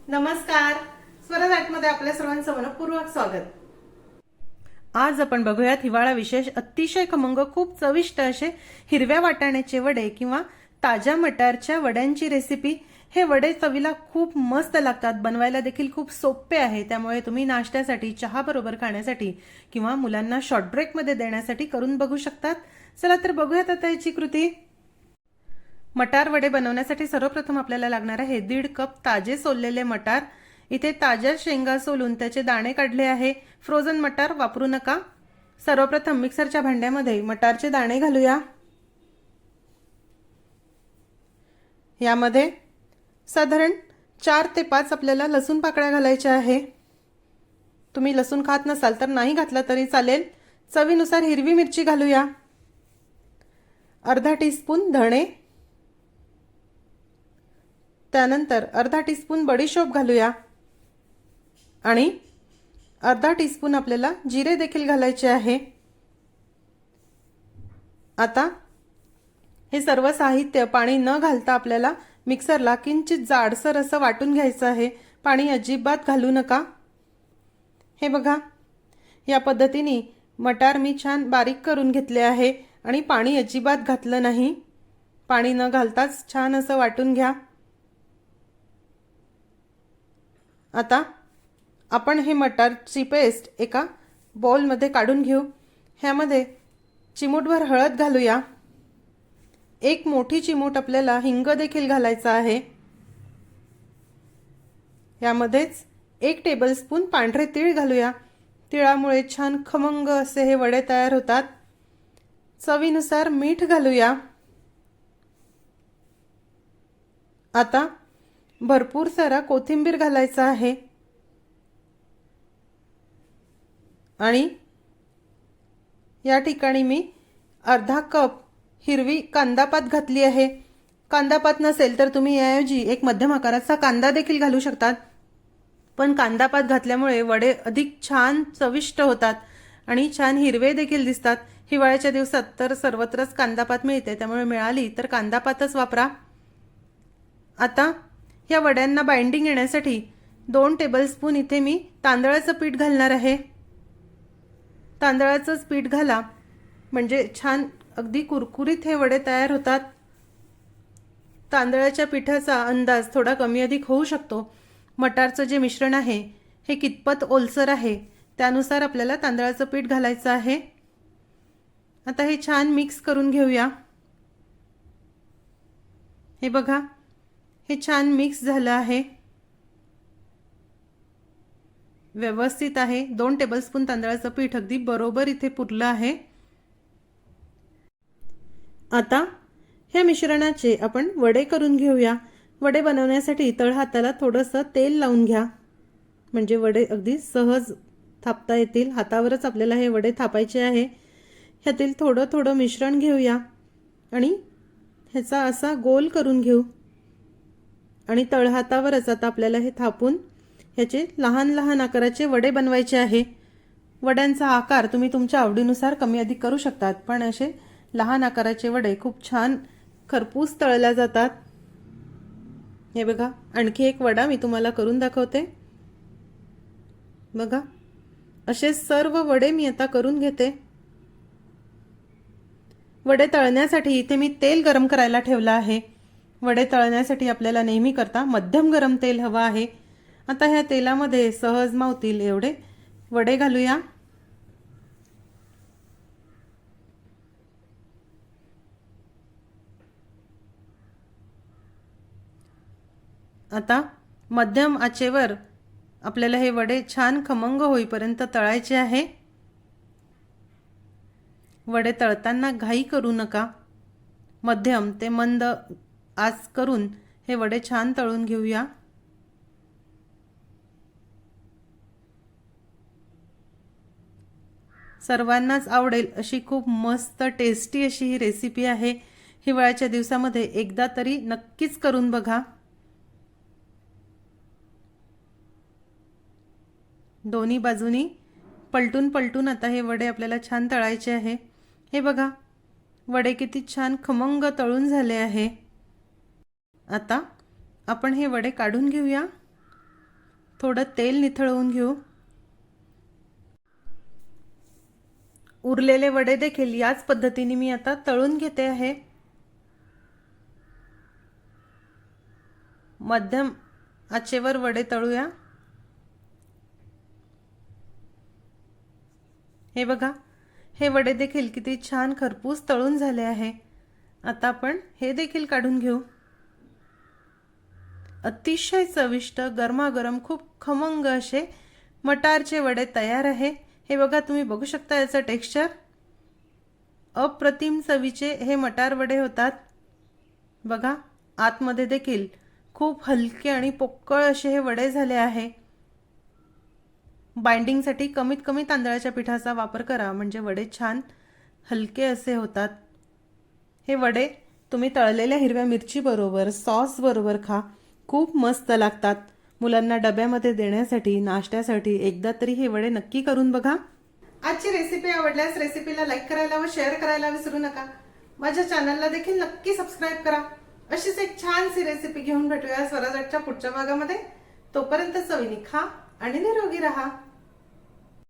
नमस्कार. स्वराजमध्ये आपल्या सर्वांचं मनपूर्वक स्वागत. आज आपण बघूयात हिवाळा विशेष अतिशय खमंग खूप चविष्ट असे हिरव्या वाटाण्याचे वडे किंवा ताज्या मटारच्या वड्यांची रेसिपी. हे वडे चवीला खूप मस्त लागतात, बनवायला देखील खूप सोपे आहे. त्यामुळे तुम्ही नाश्त्यासाठी, चहा बरोबर खाण्यासाठी किंवा मुलांना शॉर्ट ब्रेक मध्ये देण्यासाठी करून बघू शकतात. चला तर बघूयात आता याची कृती. मटार वडे बनवण्यासाठी सर्वप्रथम आपल्याला लागणार आहे 1.5 कप ताजे सोललेले मटार. इथे ताज्या शेंगा सोलून त्याचे दाणे काढले आहे. फ्रोझन मटार वापरू नका. सर्वप्रथम मिक्सरच्या भांड्यामध्ये मटारचे दाणे घालूया. यामध्ये साधारण 4 ते 5 आपल्याला लसूण पाकळ्या घालायच्या आहे. तुम्ही लसूण खात नसाल तर नाही घातला तरी चालेल. चवीनुसार हिरवी मिरची घालूया. अर्धा टीस्पून धणे, त्यानंतर अर्धा टीस्पून बडीशोप घालूया आणि अर्धा टीस्पून आपल्याला जिरे देखील घालायचे आहे. आता हे सर्व साहित्य पाणी न घालता आपल्याला मिक्सरला किंचित जाडसर असं वाटून घ्यायचं आहे. पाणी अजिबात घालू नका. हे बघा, या पद्धतीने मटार मी छान बारीक करून घेतले आहे आणि पाणी अजिबात घातलं नाही. पाणी न घालताच छान असं वाटून घ्या. आता आपण हे मटारची पेस्ट एका बाउलमध्ये काढून घेऊ. ह्यामध्ये चिमूटभर हळद घालूया. 1 मोठी चिमूट आपल्याला हिंग देखील घालायचा आहे. यामध्येच 1 टेबलस्पून पांढरे तीळ घालूया. तिळामुळे छान खमंग असे हे वडे तयार होतात. चवीनुसार मीठ घालूया. आता भरपूर सारा कोथिंबीर घालायचा आहे आणि या ठिकाणी मी अर्धा कप हिरवी कांदापात घातली आहे. कांदापात नसेल तर तुम्ही याऐवजी एक मध्यम आकाराचा कांदा देखील घालू शकतात. पण कांदापात घातल्यामुळे वडे अधिक छान चविष्ट होतात आणि छान हिरवे देखील दिसतात. हिवाळ्याच्या दिवसात तर सर्वत्रच कांदापात मिळते, त्यामुळे मिळाली तर कांदापातच वापरा. आता या वड्यांना बाइंडिंग येण्यासाठी 2 टेबलस्पून इथे मी तांदळाचं पीठ घालणार आहे. तांदळाचंच पीठ घाला, म्हणजे छान अगदी कुरकुरीत हे वडे तयार होतात. तांदळाच्या पिठाचा अंदाज थोडा कमी अधिक होऊ शकतो. मटारचं जे मिश्रण आहे हे कितपत ओलसर आहे त्यानुसार आपल्याला तांदळाचं पीठ घालायचं आहे. आता हे छान मिक्स करून घेऊया. हे बघा, हे छान मिक्स झालं आहे, व्यवस्थित आहे. 2 टेबलस्पून तांदळाचं पीठ अगदी बरोबर इथे पुरलं आहे. आता ह्या मिश्रणाचे आपण वडे करून घेऊया. वडे बनवण्यासाठी तळहाताला थोडंसं तेल लावून घ्या, म्हणजे वडे अगदी सहज थापता येतील. हातावरच आपल्याला हे वडे थापायचे आहे. ह्यातील थोडं थोडं मिश्रण घेऊया आणि ह्याचा असा गोल करून घेऊ आणि तळहातावरच आता आपल्याला हे थापून ह्याचे लहान लहान आकाराचे वडे बनवायचे आहे. वड्यांचा आकार तुम्ही तुमच्या आवडीनुसार कमी अधिक करू शकतात, पण असे लहान आकाराचे वडे खूप छान खरपूस तळल्या जातात. हे बघा, आणखी एक वडा मी तुम्हाला करून दाखवते. बघा, असे सर्व वडे मी आता करून घेते. वडे तळण्यासाठी इथे मी तेल गरम करायला ठेवलं आहे. वडे तळण्यासाठी आपल्याला नेहमी करता मध्यम गरम तेल हवं आहे. आता ह्या तेलामध्ये सहज मावतील एवढे वडे घालूया. आता मध्यम आचेवर आपल्याला हे वडे छान खमंग होईपर्यंत तळायचे आहे. वडे तळताना घाई करू नका. मध्यम ते मंद आच करून हे वडे छान तळून घेऊया. सर्वांनाच आवडेल अशी खूप मस्त टेस्टी अशी ही रेसिपी आहे. हिवाळ्याच्या दिवसामध्ये एकदा तरी नक्कीच करून बघा. दोन्ही बाजूनी पलटून पलटून आता हे वडे आपल्याला छान तळायचे आहे. हे बघा, वडे किती छान खमंग तळून झाले आहे. आता आपण हे वडे काढून घेऊया. थोडं तेल निथळवून घेऊ. उरलेले वडे देखील याच पद्धतीने मी आता तळून घेते आहे. मध्यम आचेवर वडे तळूया. हे बघा, हे वडे देखील किती छान खरपूस तळून झाले आहे. आता आपण हे देखील काढून घेऊ. अतिशय चविष्ट गरमागरम खूप खमंग असे मटारचे वडे तयार आहे. हे बघा, तुम्ही बघू शकता याचं टेक्स्चर. अप्रतिम चवीचे हे मटार वडे होतात. बघा, आतमध्ये देखील खूप हलके आणि पोकळ असे हे वडे झाले आहे. बाइंडिंगसाठी कमीत कमी तांदळाच्या पिठाचा वापर करा, म्हणजे वडे छान हलके असे होतात. हे वडे तुम्ही तळलेल्या हिरव्या मिरची बरोबर, सॉस बरोबर खा, खूप मस्त लागतात. मुलांना डब्यामध्ये देण्यासाठी, नाश्त्यासाठी एकदा तरी हे वडे नक्की करून बघा. आजची रेसिपी आवडल्यास रेसिपीला लाईक करायला व शेअर करायला विसरू नका. माझ्या चॅनलला देखील नक्की सबस्क्राईब करा. अशीच एक छानशी रेसिपी घेऊन भेटूया स्वराजच्या पुढच्या भागामध्ये. तोपर्यंत चवीने खा आणि निरोगी राहा.